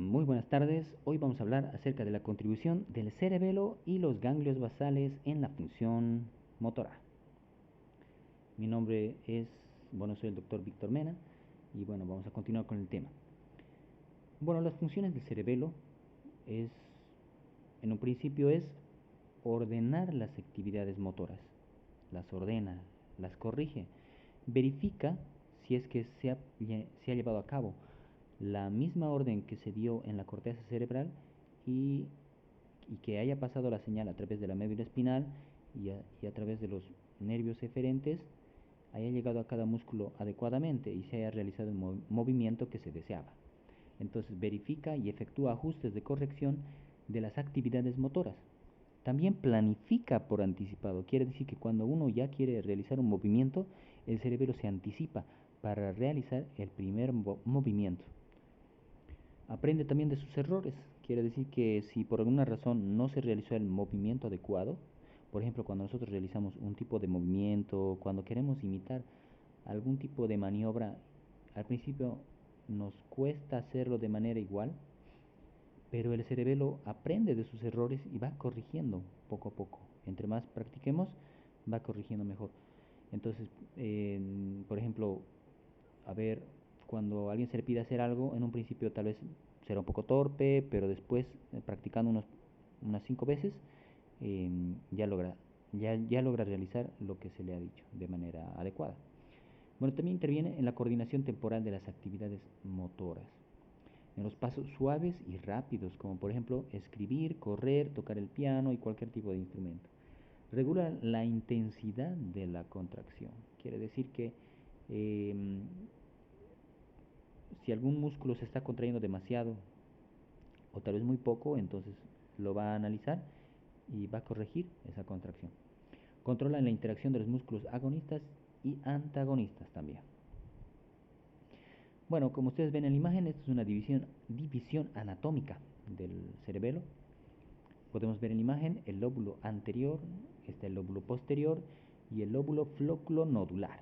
Muy buenas tardes. Hoy vamos a hablar acerca de la contribución del cerebelo y los ganglios basales en la función motora. Mi nombre es, soy el doctor Víctor Mena y vamos a continuar con el tema. Las funciones del cerebelo en un principio es ordenar las actividades motoras. Las ordena, las corrige, verifica si es que se ha llevado a cabo la misma orden que se dio en la corteza cerebral y, y que haya pasado la señal a través de la médula espinal y a través de los nervios eferentes, haya llegado a cada músculo adecuadamente y se haya realizado el movimiento que se deseaba. Entonces verifica y efectúa ajustes de corrección de las actividades motoras. También planifica por anticipado. Quiere decir que cuando uno ya quiere realizar un movimiento, el cerebro se anticipa para realizar el primer movimiento. Aprende también de sus errores. Quiere decir que si por alguna razón no se realizó el movimiento adecuado, por ejemplo, cuando nosotros realizamos un tipo de movimiento, cuando queremos imitar algún tipo de maniobra, al principio nos cuesta hacerlo de manera igual, pero el cerebelo aprende de sus errores y va corrigiendo poco a poco. Entre más practiquemos, va corrigiendo mejor. Entonces, por ejemplo, cuando a alguien se le pide hacer algo, en un principio tal vez será un poco torpe, pero después, practicando unas 5 veces, ya logra realizar lo que se le ha dicho de manera adecuada. También interviene en la coordinación temporal de las actividades motoras, en los pasos suaves y rápidos, como por ejemplo escribir, correr, tocar el piano y cualquier tipo de instrumento. Regula la intensidad de la contracción. Quiere decir que si algún músculo se está contrayendo demasiado o tal vez muy poco, entonces lo va a analizar y va a corregir esa contracción. Controla la interacción de los músculos agonistas y antagonistas también. Como ustedes ven en la imagen, esta es una división anatómica del cerebelo. Podemos ver en la imagen el lóbulo anterior, el lóbulo posterior y el lóbulo flóculo-nodular.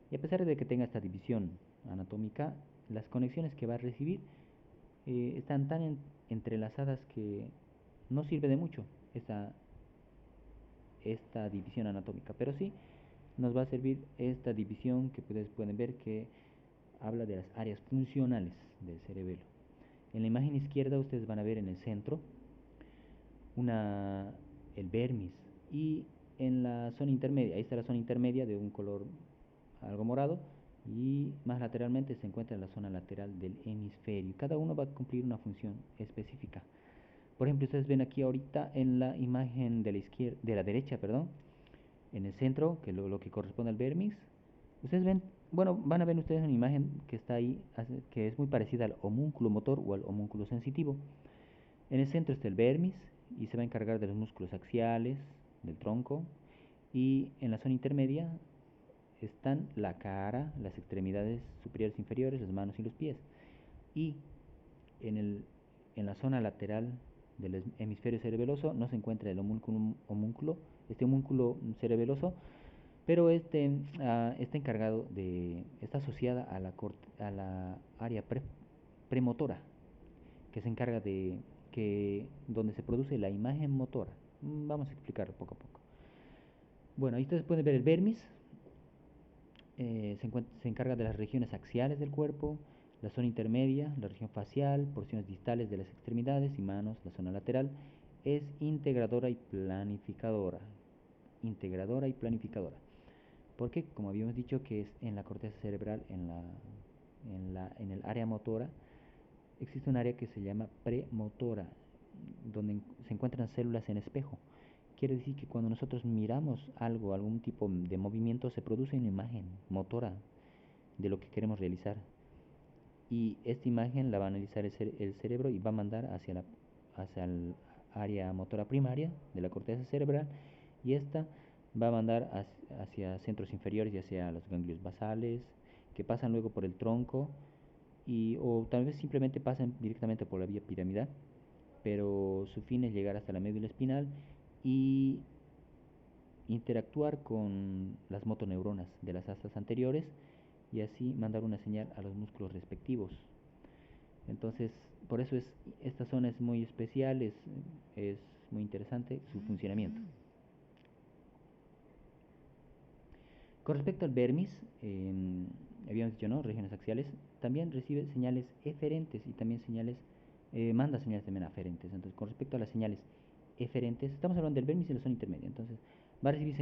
Y a pesar de que tenga esta división anatómica, las conexiones que va a recibir están tan entrelazadas que no sirve de mucho esta división anatómica, pero sí nos va a servir esta división que ustedes pueden ver que habla de las áreas funcionales del cerebelo. En la imagen izquierda ustedes van a ver en el centro el vermis, y en la zona intermedia, ahí está la zona intermedia de un color algo morado, y más lateralmente se encuentra la zona lateral del hemisferio. Cada uno va a cumplir una función específica. Por ejemplo, ustedes ven aquí ahorita en la imagen de la derecha, en el centro, que lo que corresponde al vermis, ustedes ven, van a ver ustedes una imagen que está ahí, que es muy parecida al homúnculo motor o al homúnculo sensitivo. En el centro está el vermis y se va a encargar de los músculos axiales, del tronco, y en la zona intermedia están la cara, las extremidades superiores e inferiores, las manos y los pies. Y en la zona lateral del hemisferio cerebeloso no se encuentra el homúnculo cerebeloso, pero está asociada a la área premotora, que se encarga donde se produce la imagen motora. Vamos a explicarlo poco a poco. Ahí ustedes pueden ver el vermis. Se encarga de las regiones axiales del cuerpo, la zona intermedia, la región facial, porciones distales de las extremidades y manos, la zona lateral. Es integradora y planificadora. Integradora y planificadora. Porque, como habíamos dicho, que es en la corteza cerebral, en el área motora, existe un área que se llama premotora, donde se encuentran células en espejo. Quiere decir que cuando nosotros miramos algún tipo de movimiento, se produce una imagen motora de lo que queremos realizar. Y esta imagen la va a analizar el cerebro y va a mandar hacia el área motora primaria de la corteza cerebral, y esta va a mandar hacia centros inferiores y hacia los ganglios basales, que pasan luego por el tronco, o tal vez simplemente pasan directamente por la vía piramidal, pero su fin es llegar hasta la médula espinal y interactuar con las motoneuronas de las astas anteriores y así mandar una señal a los músculos respectivos. Entonces, por eso esta zona es muy especial, es muy interesante su funcionamiento. Con respecto al vermis, habíamos dicho, ¿no? Regiones axiales, también recibe señales eferentes y también manda señales también aferentes. Entonces, con respecto a las señales eferentes, estamos hablando del vermis y la zona intermedia. Entonces, va a recibir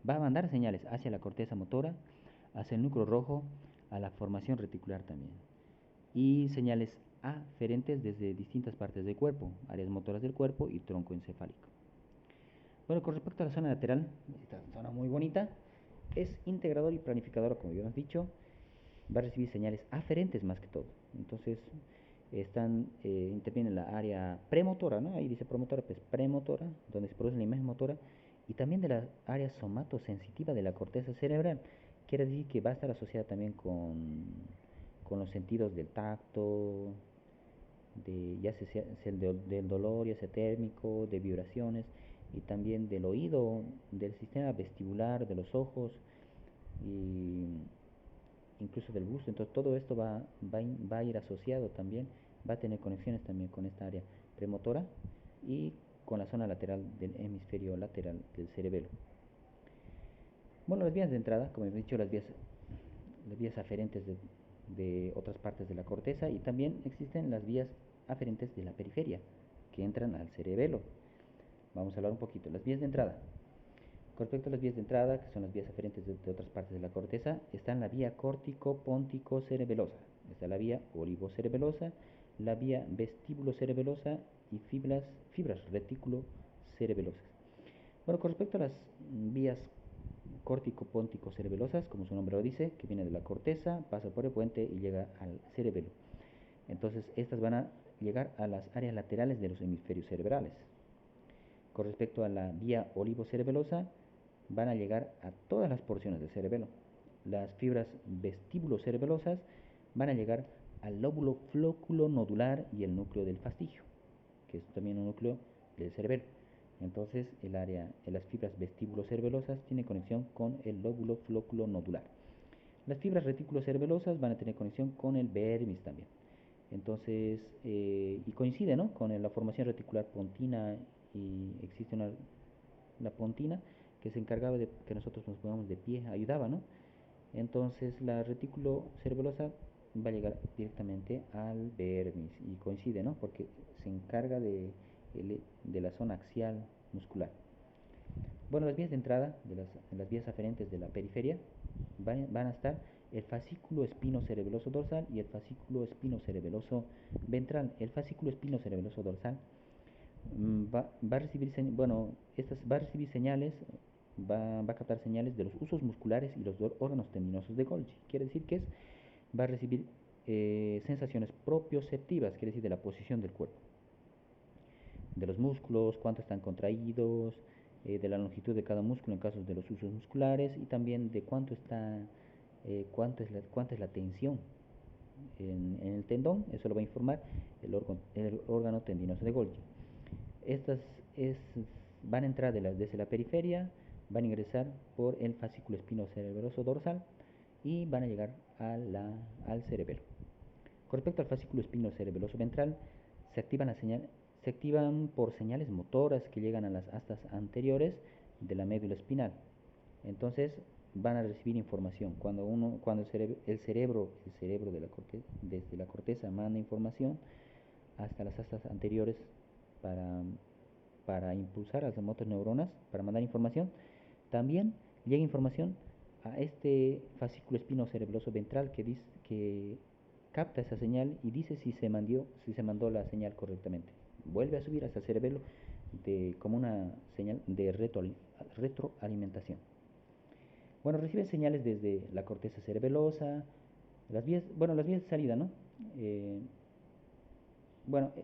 va a mandar señales hacia la corteza motora, hacia el núcleo rojo, a la formación reticular también. Y señales aferentes desde distintas partes del cuerpo, áreas motoras del cuerpo y tronco encefálico. Bueno, con respecto a la zona lateral, esta zona muy bonita, es integrador y planificador, como habíamos dicho, va a recibir señales aferentes más que todo. Entonces, interviene la área premotora, ¿no? Ahí dice promotora, pues premotora, donde se produce la imagen motora, y también de la área somatosensitiva de la corteza cerebral. Quiere decir que va a estar asociada también con los sentidos del tacto, ya sea del dolor, ya sea térmico, de vibraciones, y también del oído, del sistema vestibular, de los ojos, y incluso del gusto. Entonces todo esto va a ir asociado también, va a tener conexiones también con esta área premotora y con la zona lateral del hemisferio lateral del cerebelo. Bueno, las vías de entrada, como he dicho, las vías aferentes de otras partes de la corteza, y también existen las vías aferentes de la periferia que entran al cerebelo. Vamos a hablar un poquito. Las vías de entrada. Con respecto a las vías de entrada, que son las vías aferentes de otras partes de la corteza, están la vía córtico-póntico-cerebelosa, está la vía olivocerebelosa, la vía vestíbulo-cerebelosa y fibras retículo-cerebelosas. Bueno, con respecto a las vías córtico-póntico-cerebelosas, como su nombre lo dice, que viene de la corteza, pasa por el puente y llega al cerebelo. Entonces, estas van a llegar a las áreas laterales de los hemisferios cerebrales. Con respecto a la vía olivocerebelosa, van a llegar a todas las porciones del cerebelo. Las fibras vestíbulo-cerebelosas van a llegar al lóbulo flóculo nodular y el núcleo del fastigio, que es también un núcleo del cerebelo. Entonces, el área de las fibras vestíbulo-cerebelosas tiene conexión con el lóbulo flóculo nodular. Las fibras retículo-cerebelosas van a tener conexión con el vermis también. Entonces, y coincide, ¿no?, con la formación reticular pontina, y existe la pontina que se encargaba de que nosotros nos pongamos de pie, ayudaba, ¿no? Entonces, la retículo cerebelosa va a llegar directamente al vermis y coincide, ¿no?, porque se encarga de la zona axial muscular. Bueno, las vías de entrada de las vías aferentes de la periferia van a estar el fascículo espinocerebeloso dorsal y el fascículo espinocerebeloso ventral. El fascículo espinocerebeloso dorsal va a recibir, va a recibir señales, va a captar señales de los usos musculares y los órganos tendinosos de Golgi. Quiere decir que va a recibir sensaciones propioceptivas, quiere decir de la posición del cuerpo, de los músculos, cuánto están contraídos, de la longitud de cada músculo en casos de los usos musculares, y también de cuánto es la tensión en el tendón. Eso lo va a informar el órgano tendinoso de Golgi. Estas es, van a entrar desde la periferia, van a ingresar por el fascículo espinocerebeloso dorsal y van a llegar al cerebelo. Con respecto al fascículo espinocerebeloso ventral, se activan por señales motoras que llegan a las astas anteriores de la médula espinal. Entonces van a recibir información. Cuando el cerebro desde la corteza manda información hasta las astas anteriores para, para impulsar a las motos neuronas, para mandar información, también llega información a este fascículo espinocerebeloso ventral que capta esa señal y dice si se mandó la señal correctamente. Vuelve a subir hasta el cerebelo como una señal de retroalimentación. Bueno, recibe señales desde la corteza cerebelosa, las vías de salida, ¿no?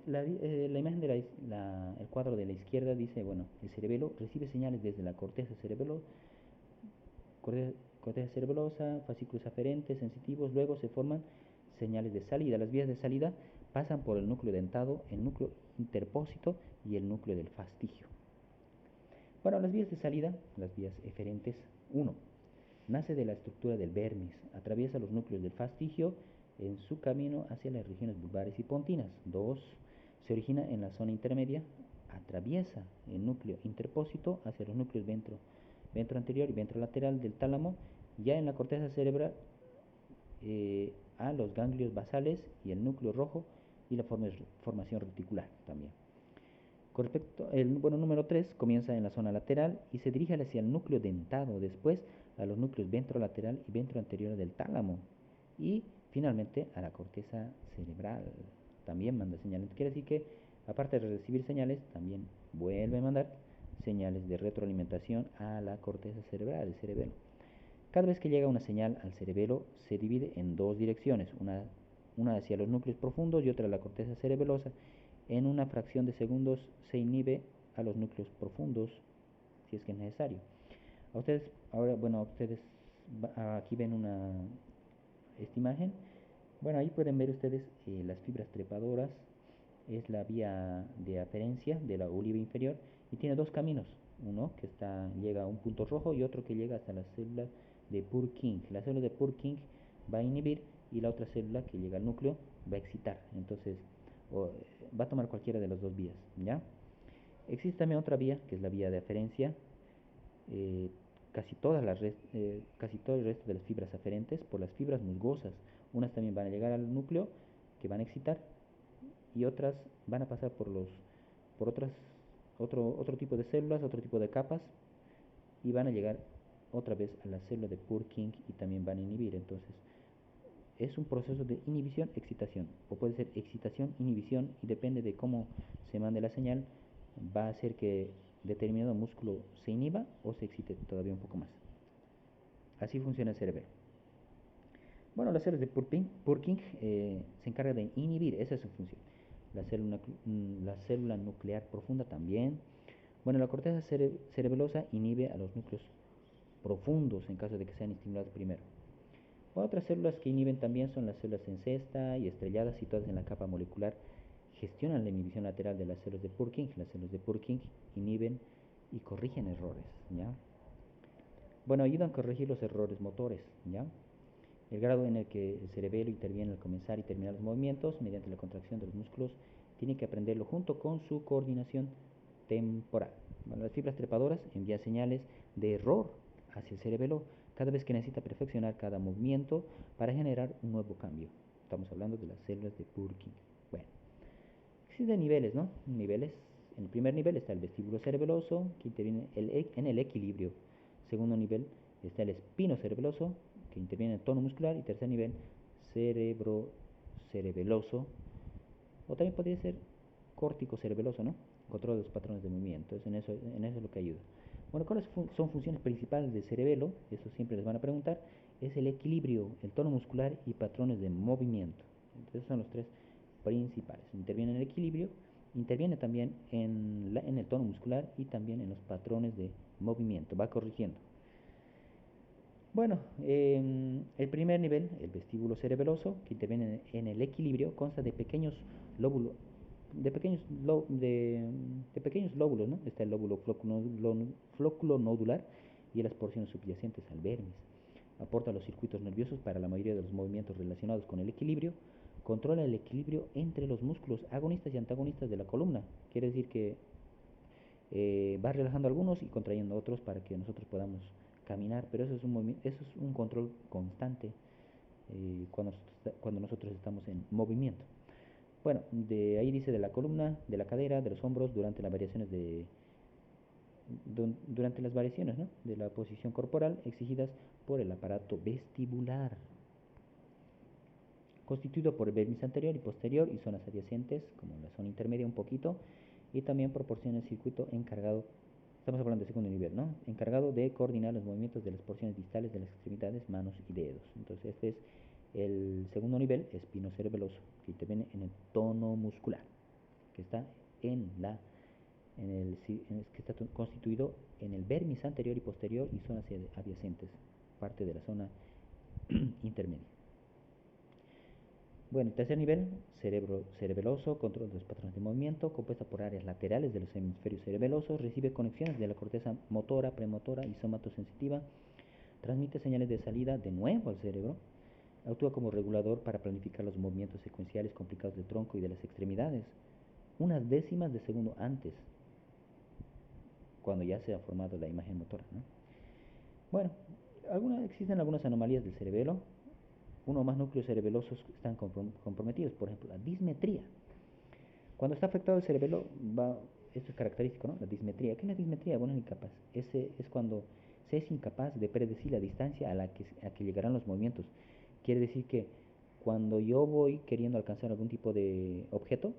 La imagen el cuadro de la izquierda dice, bueno, el cerebelo recibe señales desde la corteza cerebelosa, fascículos aferentes, sensitivos, luego se forman señales de salida. Las vías de salida pasan por el núcleo dentado, el núcleo interpósito y el núcleo del fastigio. Bueno, las vías de salida, las vías eferentes, 1. Nace de la estructura del vermis, atraviesa los núcleos del fastigio en su camino hacia las regiones vulvares y pontinas. 2. Se origina en la zona intermedia, atraviesa el núcleo interpósito hacia los núcleos ventro anterior y ventrolateral del tálamo, ya en la corteza cerebral a los ganglios basales y el núcleo rojo y la formación reticular también. Con respecto, número 3 comienza en la zona lateral y se dirige hacia el núcleo dentado, después a los núcleos ventrolateral y ventroanterior del tálamo y finalmente a la corteza cerebral. También manda señales. Quiere decir que aparte de recibir señales, también vuelve a mandar señales de retroalimentación a la corteza cerebral, el cerebelo. Cada vez que llega una señal al cerebelo se divide en dos direcciones, una hacia los núcleos profundos y otra a la corteza cerebelosa. En una fracción de segundos se inhibe a los núcleos profundos si es que es necesario. Ustedes aquí ven esta imagen. Bueno, ahí pueden ver ustedes las fibras trepadoras. Es la vía de aferencia de la oliva inferior y tiene dos caminos, uno que llega a un punto rojo y otro que llega hasta la célula de Purkinje. La célula de Purkinje va a inhibir y la otra célula que llega al núcleo va a excitar. Entonces va a tomar cualquiera de las dos vías, ¿ya? Existe también otra vía que es la vía de aferencia. eh, casi todo el resto de las fibras aferentes por las fibras musgosas. Unas también van a llegar al núcleo que van a excitar y otras van a pasar por otro tipo de células, otro tipo de capas y van a llegar otra vez a la célula de Purkinje y también van a inhibir. Entonces es un proceso de inhibición-excitación o puede ser excitación-inhibición y depende de cómo se mande la señal va a hacer que determinado músculo se inhiba o se excite todavía un poco más. Así funciona el cerebro. Bueno, las células de Purkinje se encargan de inhibir, esa es su función. La célula nuclear profunda también. Bueno, la corteza cerebelosa inhibe a los núcleos profundos en caso de que sean estimulados primero. Otras células que inhiben también son las células en cesta y estrelladas situadas en la capa molecular. Gestionan la inhibición lateral de las células de Purkinje. Las células de Purkinje inhiben y corrigen errores, ¿ya? Bueno, ayudan a corregir los errores motores, ¿ya? El grado en el que el cerebelo interviene al comenzar y terminar los movimientos mediante la contracción de los músculos tiene que aprenderlo junto con su coordinación temporal. Bueno, las fibras trepadoras envían señales de error hacia el cerebelo cada vez que necesita perfeccionar cada movimiento para generar un nuevo cambio. Estamos hablando de las células de Purkinje. Bueno, existen niveles, ¿no? Niveles. En el primer nivel está el vestíbulo cerebeloso, que interviene en el equilibrio. Segundo nivel está el espino cerebeloso, que interviene en el tono muscular. Y tercer nivel, cerebro cerebeloso, o también podría ser córtico cerebeloso, ¿no? Control de los patrones de movimiento. En eso es lo que ayuda. Bueno, ¿cuáles son funciones principales del cerebelo? Eso siempre les van a preguntar. Es el equilibrio, el tono muscular y patrones de movimiento. Esos son los tres principales. Interviene en el equilibrio, interviene también en el tono muscular y también en los patrones de movimiento. Va corrigiendo. Bueno, el primer nivel, el vestíbulo cerebeloso, que interviene en el equilibrio, consta de pequeños lóbulos, de pequeños lóbulos, ¿no? Está el lóbulo floculonodular y las porciones subyacentes al vermis. Aporta los circuitos nerviosos para la mayoría de los movimientos relacionados con el equilibrio. Controla el equilibrio entre los músculos agonistas y antagonistas de la columna. Quiere decir que va relajando algunos y contrayendo otros para que nosotros podamos caminar, pero eso es un control constante cuando nosotros estamos en movimiento. Bueno, de ahí dice de la columna, de la cadera, de los hombros durante las variaciones ¿no? De la posición corporal exigidas por el aparato vestibular, constituido por el vermis anterior y posterior y zonas adyacentes, como la zona intermedia un poquito, y también proporciona el circuito encargado, estamos hablando de segundo nivel, ¿no? Encargado de coordinar los movimientos de las porciones distales de las extremidades, manos y dedos. Entonces este es el segundo nivel, espinocerebeloso, que interviene en el tono muscular, que está que está constituido en el vermis anterior y posterior y zonas adyacentes, parte de la zona intermedia. Bueno, el tercer nivel, cerebro cerebeloso, control de los patrones de movimiento, compuesta por áreas laterales de los hemisferios cerebelosos, recibe conexiones de la corteza motora, premotora y somatosensitiva, transmite señales de salida de nuevo al cerebro, Actúa como regulador para planificar los movimientos secuenciales complicados del tronco y de las extremidades, unas décimas de segundo antes, cuando ya se ha formado la imagen motora, ¿no? Bueno, existen algunas anomalías del cerebelo. Uno o más núcleos cerebelosos están comprometidos, por ejemplo, la dismetría. Cuando está afectado el cerebelo, esto es característico, ¿no? La dismetría. ¿Qué es la dismetría? Bueno, es incapaz. Ese es cuando se es incapaz de predecir la distancia a que llegarán los movimientos. Quiere decir que cuando yo voy queriendo alcanzar algún tipo de objeto,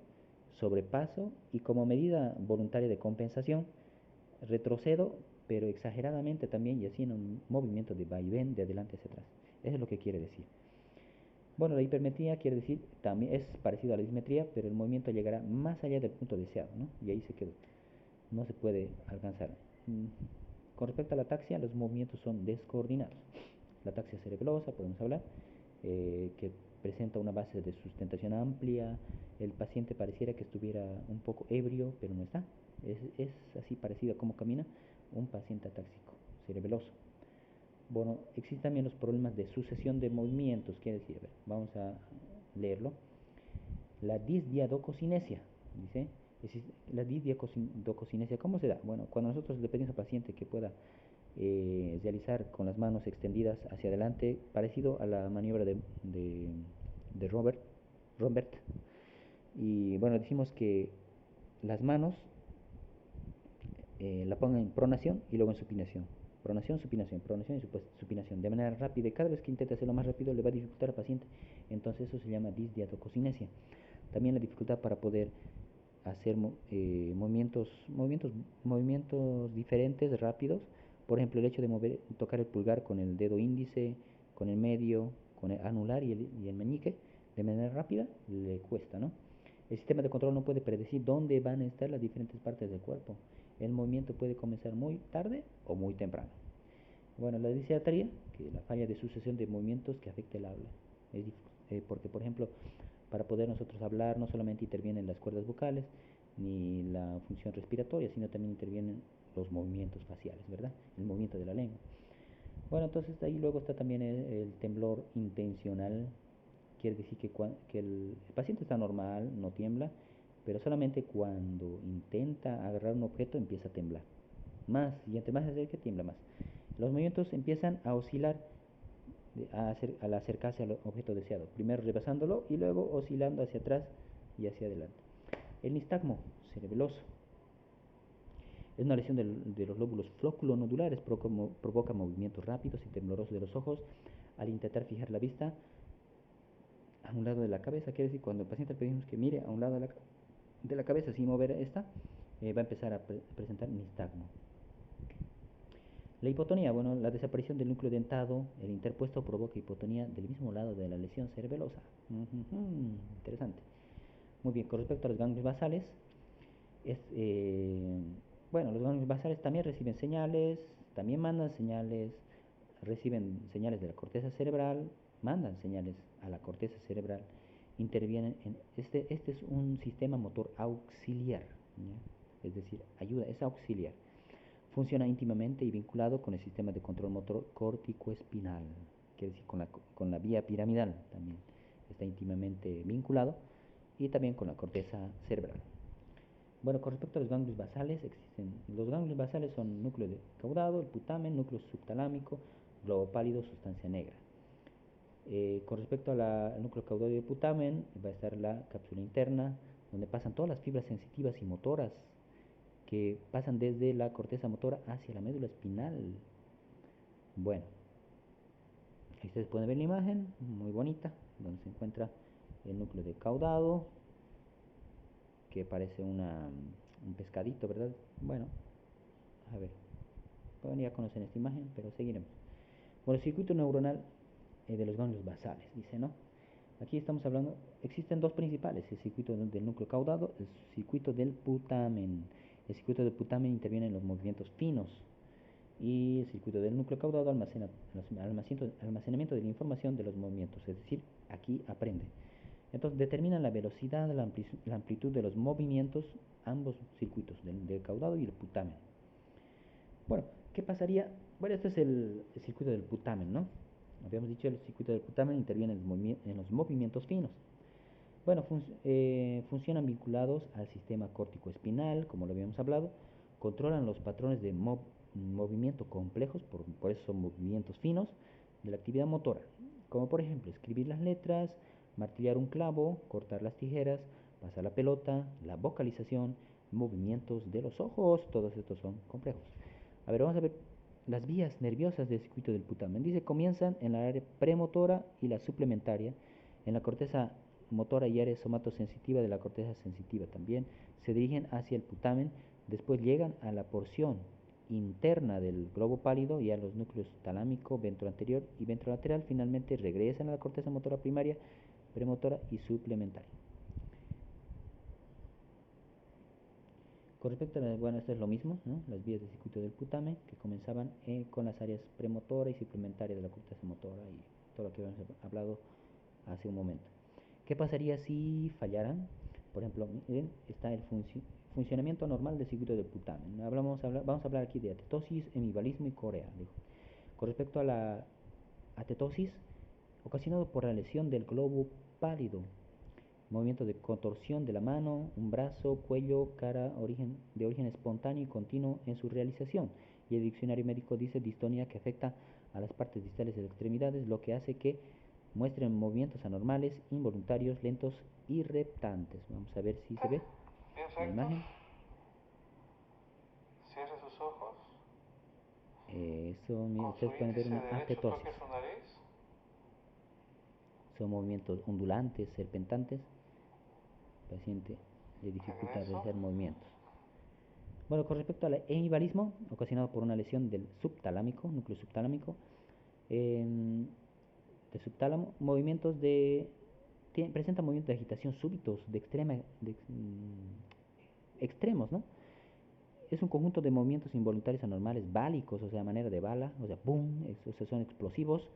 sobrepaso y como medida voluntaria de compensación, retrocedo, pero exageradamente también y haciendo un movimiento de vaivén de adelante hacia atrás. Eso es lo que quiere decir. Bueno, la hipermetría quiere decir, también es parecido a la dismetría, pero el movimiento llegará más allá del punto deseado, ¿no? Y ahí se quedó. No se puede alcanzar. Con respecto a la ataxia, los movimientos son descoordinados. La ataxia cerebelosa, podemos hablar, que presenta una base de sustentación amplia. El paciente pareciera que estuviera un poco ebrio, pero no está. Es así parecido a cómo camina un paciente atáxico cerebeloso. Bueno, existen también los problemas de sucesión de movimientos, quiere decir, a ver, vamos a leerlo. La disdiadococinesia, dice, la disdiadococinesia, ¿cómo se da? Bueno, cuando nosotros le pedimos al paciente que pueda realizar con las manos extendidas hacia adelante, parecido a la maniobra de Robert, y bueno, decimos que las manos la pongan en pronación y luego en supinación. Pronación, supinación, pronación y supinación. De manera rápida. Y cada vez que intente hacerlo más rápido le va a dificultar al paciente. Entonces eso se llama disdiadococinesia. También la dificultad para poder hacer movimientos diferentes, rápidos. Por ejemplo, el hecho de tocar el pulgar con el dedo índice, con el medio, con el anular y el meñique de manera rápida, le cuesta, ¿no? El sistema de control no puede predecir dónde van a estar las diferentes partes del cuerpo. El movimiento puede comenzar muy tarde o muy temprano. Bueno, la disartria, que es la falla de sucesión de movimientos que afecta el habla. Porque, por ejemplo, para poder nosotros hablar no solamente intervienen las cuerdas vocales ni la función respiratoria, sino también intervienen los movimientos faciales, ¿verdad? El movimiento de la lengua. Bueno, entonces ahí luego está también el temblor intencional. Quiere decir que el paciente está normal, no tiembla, pero solamente cuando intenta agarrar un objeto empieza a temblar. Más, y entre más se acerca, tiembla más. Los movimientos empiezan a oscilar al acercarse al objeto deseado, primero rebasándolo y luego oscilando hacia atrás y hacia adelante. El nistagmo cerebeloso es una lesión de los lóbulos flóculo-nodulares, provoca movimientos rápidos y temblorosos de los ojos al intentar fijar la vista a un lado de la cabeza. Quiere decir, cuando el paciente le pedimos que mire a un lado de la cabeza sin mover esta, va a empezar a presentar nistagmo. La hipotonía, bueno, la desaparición del núcleo dentado, el interpuesto provoca hipotonía del mismo lado de la lesión cerebelosa. Interesante. Muy bien, con respecto a los ganglios basales, es, bueno, los ganglios basales también reciben señales, también mandan señales, reciben señales de la corteza cerebral, mandan señales a la corteza cerebral, intervienen en este es un sistema motor auxiliar, ¿ya? Es decir, ayuda, es auxiliar. Funciona íntimamente y vinculado con el sistema de control motor córtico-espinal, quiere decir con la vía piramidal también está íntimamente vinculado y también con la corteza cerebral. Bueno, con respecto a los ganglios basales, existen los ganglios basales son núcleo de caudado, el putamen, núcleo subtalámico, globo pálido, sustancia negra. Con respecto al núcleo caudado y el putamen, va a estar la cápsula interna, donde pasan todas las fibras sensitivas y motoras que pasan desde la corteza motora hacia la médula espinal. Bueno, ahí ustedes pueden ver la imagen, muy bonita, donde se encuentra el núcleo de caudado, que parece un pescadito, ¿verdad? Bueno, a ver, bueno, ya conocen esta imagen, pero seguiremos. Bueno, el circuito neuronal de los ganglios basales, dice, ¿no? Aquí estamos hablando, existen dos principales, el circuito del núcleo caudado, el circuito del putamen. El circuito del putamen interviene en los movimientos finos y el circuito del núcleo caudado almacena almacenamiento de la información de los movimientos, es decir, aquí aprende. Entonces determinan la velocidad, la amplitud de los movimientos, ambos circuitos, del caudado y el putamen. Bueno, ¿qué pasaría? Bueno, este es el circuito del putamen, ¿no? Habíamos dicho el circuito del putamen interviene en los movimientos finos. Bueno, funcionan vinculados al sistema córtico-espinal, como lo habíamos hablado, controlan los patrones de movimiento complejos, por eso son movimientos finos, de la actividad motora, como por ejemplo escribir las letras, martillar un clavo, cortar las tijeras, pasar la pelota, la vocalización, movimientos de los ojos, todos estos son complejos. A ver, vamos a ver las vías nerviosas del circuito del putamen. Dice, comienzan en la área premotora y la suplementaria, en la corteza motora y área somatosensitiva de la corteza sensitiva también, se dirigen hacia el putamen, después llegan a la porción interna del globo pálido y a los núcleos talámico, ventroanterior y ventrolateral, finalmente regresan a la corteza motora primaria, premotora y suplementaria. Con respecto a bueno, esto es lo mismo, ¿no? Las vías del circuito del putamen que comenzaban con las áreas premotora y suplementaria de la corteza motora y todo lo que habíamos hablado hace un momento. ¿Qué pasaría si fallaran? Por ejemplo, miren, está el funcionamiento normal del circuito del putamen. Vamos a hablar aquí de atetosis, hemivalismo y corea. Dijo. Con respecto a la atetosis, ocasionado por la lesión del globo pálido, movimiento de contorsión de la mano, un brazo, cuello, cara, de origen espontáneo y continuo en su realización. Y el diccionario médico dice distonía que afecta a las partes distales de las extremidades, lo que hace que muestren movimientos anormales, involuntarios, lentos y reptantes. Vamos a ver si se ve la imagen. Cierre sus ojos. Eso, mira, ustedes pueden ver una atetosis. Toque su nariz. Son movimientos ondulantes, serpentantes. El paciente le dificulta realizar movimientos. Bueno, con respecto al hemivalismo, ocasionado por una lesión del subtalámico, núcleo subtalámico, del subtálamo, presenta movimientos de agitación súbitos, extremos, ¿no? Es un conjunto de movimientos involuntarios anormales, bálicos, o sea, a manera de bala, o sea, boom, o sea, son explosivos,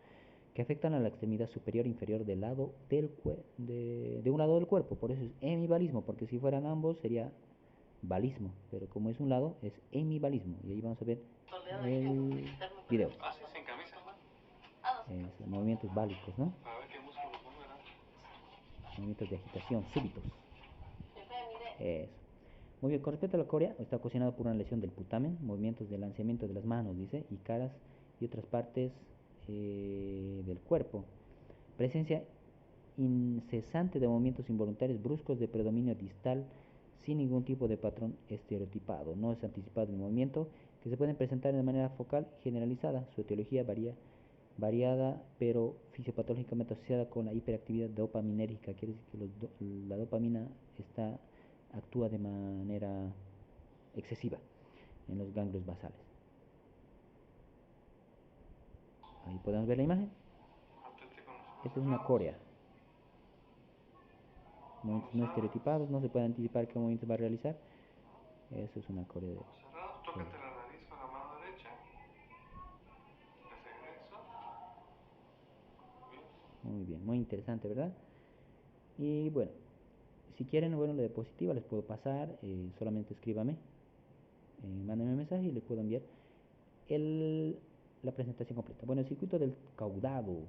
que afectan a la extremidad superior e inferior del lado de un lado del cuerpo. Por eso es hemivalismo, porque si fueran ambos sería balismo, pero como es un lado, es hemivalismo. Y ahí vamos a ver el video. Así sin camisa. Movimientos bálicos, ¿no? Para ver qué músculos son, ¿verdad? Movimientos de agitación súbitos. Eso. Muy bien, con respecto a la corea, está ocasionado por una lesión del putamen, movimientos de lanzamiento de las manos, dice, y caras y otras partes del cuerpo. Presencia incesante de movimientos involuntarios bruscos de predominio distal sin ningún tipo de patrón estereotipado. No es anticipado el movimiento, que se pueden presentar de manera focal y generalizada. Su etiología variada, pero fisiopatológicamente asociada con la hiperactividad dopaminérgica. Quiere decir que la dopamina actúa de manera excesiva en los ganglios basales. Ahí podemos ver la imagen. Esta es una corea. Movimientos no estereotipados, no se puede anticipar qué movimiento va a realizar. Eso es una corea de... Tócate la nariz con la mano derecha. Regreso. Muy bien, muy interesante, ¿verdad? Y bueno, si quieren, bueno, la diapositiva les puedo pasar, solamente escríbame, mándenme un mensaje y les puedo enviar la presentación completa. Bueno, el circuito del caudado.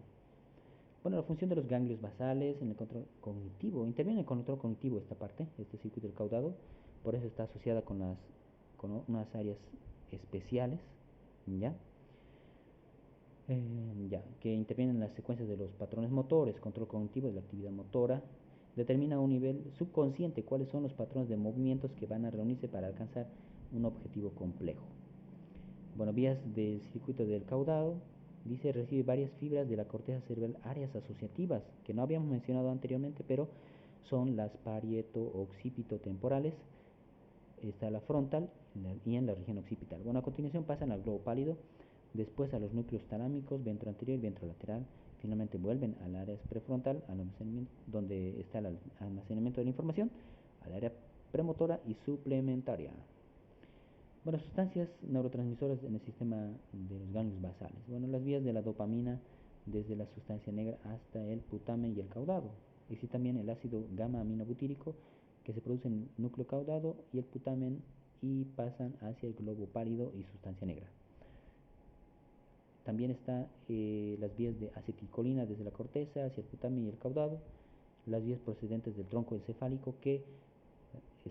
Bueno, la función de los ganglios basales en el control cognitivo. Interviene en el control cognitivo esta parte, este circuito del caudado. Por eso está asociada con unas áreas especiales, ¿ya? Ya, que intervienen en las secuencias de los patrones motores, control cognitivo de la actividad motora, determina a un nivel subconsciente cuáles son los patrones de movimientos que van a reunirse para alcanzar un objetivo complejo. Bueno, vías del circuito del caudado, dice, recibe varias fibras de la corteza cerebral, áreas asociativas, que no habíamos mencionado anteriormente, pero son las parieto-occipito-temporales, está la frontal y en la región occipital. Bueno, a continuación pasan al globo pálido, después a los núcleos talámicos, ventroanterior y ventrolateral, finalmente vuelven al área prefrontal, donde está el almacenamiento de la información, al área premotora y suplementaria. Bueno, sustancias neurotransmisoras en el sistema de los ganglios basales. Bueno, las vías de la dopamina desde la sustancia negra hasta el putamen y el caudado. Existe también el ácido gamma aminobutírico que se produce en el núcleo caudado y el putamen y pasan hacia el globo pálido y sustancia negra. También está las vías de acetilcolina desde la corteza hacia el putamen y el caudado, las vías procedentes del tronco encefálico que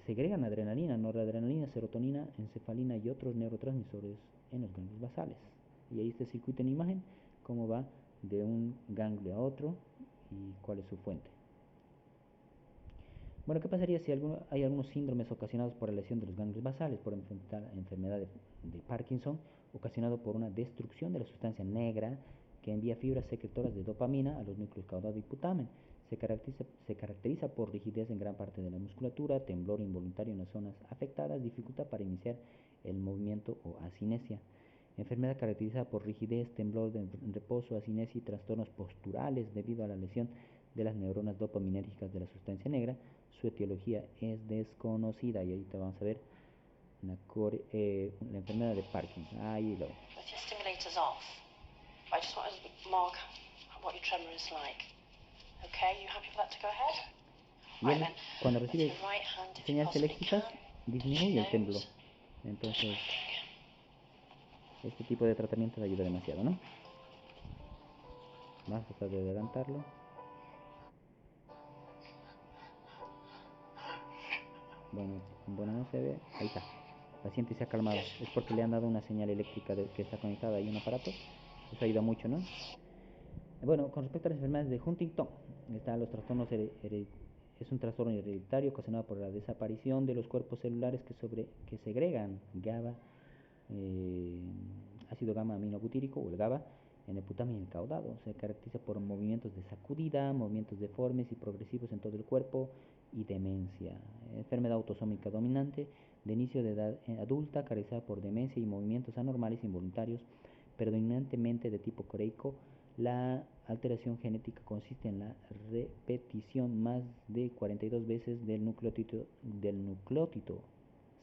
segregan adrenalina, noradrenalina, serotonina, encefalina y otros neurotransmisores en los ganglios basales. Y ahí está el circuito en imagen, cómo va de un ganglio a otro y cuál es su fuente. Bueno, ¿qué pasaría si hay algunos síndromes ocasionados por la lesión de los ganglios basales, por enfermedad de Parkinson, ocasionado por una destrucción de la sustancia negra que envía fibras secretoras de dopamina a los núcleos caudado y putamen? Se caracteriza por rigidez en gran parte de la musculatura, temblor involuntario en las zonas afectadas, dificultad para iniciar el movimiento o asinesia. Enfermedad caracterizada por rigidez, temblor en reposo, asinesia y trastornos posturales debido a la lesión de las neuronas dopaminérgicas de la sustancia negra. Su etiología es desconocida y ahí te vamos a ver la enfermedad de Parkinson. Ahí lo. With your stimulators off, I just want to mark what your tremor is like. Okay, you happy for that to go ahead? Y él, cuando recibe señales eléctricas, disminuye el temblor. Entonces, este tipo de tratamiento ayuda demasiado, ¿no? Vamos a tratar de adelantarlo. Bueno, no se ve. Ahí está. El paciente se ha calmado. Es porque le han dado una señal eléctrica que está conectada ahí a un aparato. Eso ayuda mucho, ¿no? Bueno, con respecto a las enfermedades de Huntington, están los trastornos es un trastorno hereditario ocasionado por la desaparición de los cuerpos celulares que segregan GABA, ácido gamma aminobutírico o el GABA en el putamen y el caudado. Se caracteriza por movimientos de sacudida, movimientos deformes y progresivos en todo el cuerpo y demencia. Enfermedad autosómica dominante de inicio de edad adulta, caracterizada por demencia y movimientos anormales involuntarios, predominantemente de tipo coreico. La alteración genética consiste en la repetición más de 42 veces del nucleótido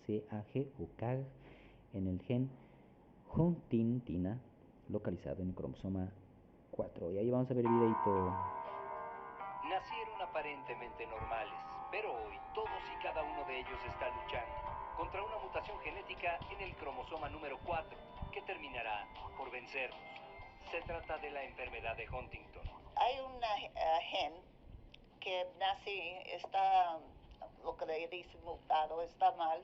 CAG o CAG en el gen huntingtina localizado en el cromosoma 4. Y ahí vamos a ver el videito. Nacieron aparentemente normales, pero hoy todos y cada uno de ellos está luchando contra una mutación genética en el cromosoma número 4 que terminará por vencerlos. Se trata de la enfermedad de Huntington. Hay una gen que nace, está, lo que le dicen mutado, está mal.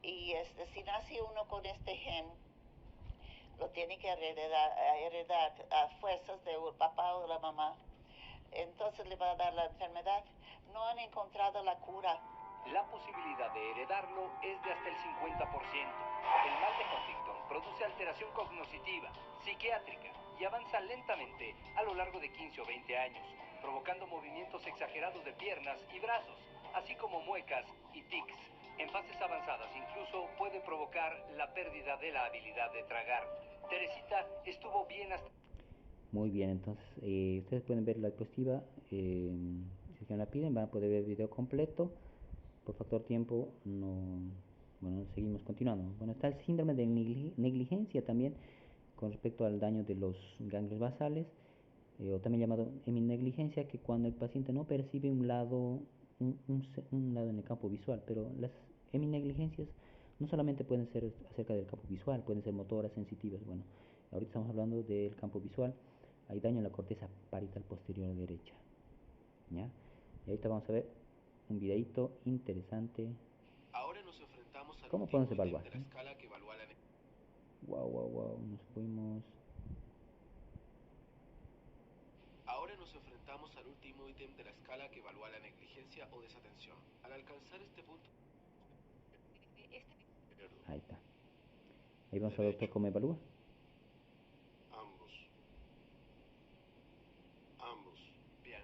Y si nace uno con este gen, lo tiene que heredar a fuerzas del papá o de la mamá. Entonces le va a dar la enfermedad. No han encontrado la cura. La posibilidad de heredarlo es de hasta el 50%. El mal de Huntington produce alteración cognitiva, psiquiátrica y avanza lentamente a lo largo de 15 o 20 años, provocando movimientos exagerados de piernas y brazos, así como muecas y tics. En fases avanzadas incluso puede provocar la pérdida de la habilidad de tragar. Teresita estuvo bien hasta... Muy bien, entonces ustedes pueden ver la diapositiva. Si se la piden, van a poder ver el video completo. Por factor tiempo, bueno, seguimos continuando. Bueno, está el síndrome de negligencia también con respecto al daño de los ganglios basales, o también llamado heminegligencia, que cuando el paciente no percibe un lado en el campo visual, pero las heminegligencias no solamente pueden ser acerca del campo visual, pueden ser motoras, sensitivas. Bueno, ahorita estamos hablando del campo visual. Hay daño en la corteza parietal posterior derecha, ¿ya? Y ahorita vamos a ver un videito interesante. Ahora nos enfrentamos al ¿Cómo último podemos evaluar? ítem de la escala que evalúa la... Wow, nos fuimos. Ahora nos enfrentamos al último ítem de la escala que evalúa la negligencia o desatención. Al alcanzar este punto... Ahí está. Ahí vamos a ver, doctor, cómo evalúa. Ambos. Bien.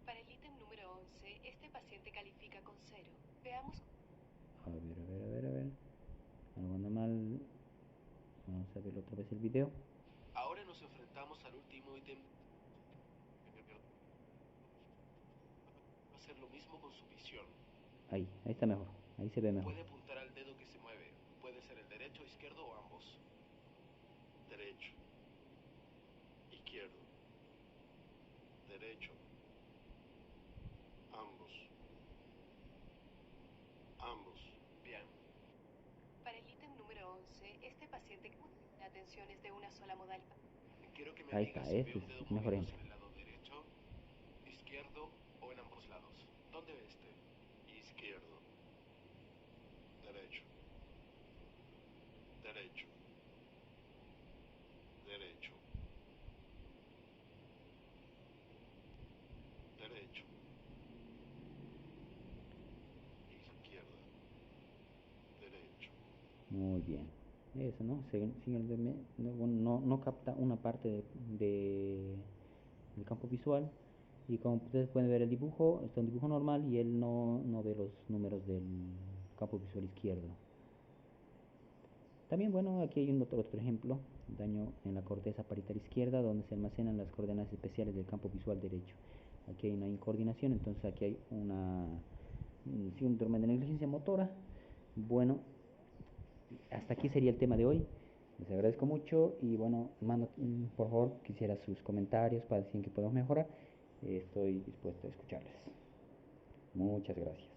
Para el ítem número 11, este paciente califica con 0. Veamos. A ver. Algo anda mal. Vamos a ver otra vez el video. Ahora nos enfrentamos al último ítem. Va a hacer lo mismo con su visión. Ahí está mejor. Ahí se ve mejor. Puede apuntar al dedo que se mueve. Puede ser el derecho, izquierdo o ambos. Derecho. Izquierdo. Derecho. Ambos. Ambos. Bien. Para el ítem número 11, este paciente atención es de una sola modalidad. Quiero que me Ahí digas está, si ese veo un es dedo mejor moviéndose ejemplo. en el lado derecho, izquierdo o en ambos lados. ¿Dónde ve este? Izquierdo. Derecho. Derecho. Derecho. Derecho. Izquierda. Derecho. Muy bien. Eso, ¿no? No capta una parte del campo visual. Y como ustedes pueden ver el dibujo, está un dibujo normal y él no ve los números del campo visual izquierdo. También, bueno, aquí hay otro ejemplo, daño en la corteza parietal izquierda, donde se almacenan las coordenadas especiales del campo visual derecho. Aquí hay una incoordinación, entonces aquí hay un síndrome de negligencia motora. Bueno, hasta aquí sería el tema de hoy. Les agradezco mucho y bueno, mando, por favor, quisiera sus comentarios para decir que podemos mejorar. Estoy dispuesto a escucharles. Muchas gracias.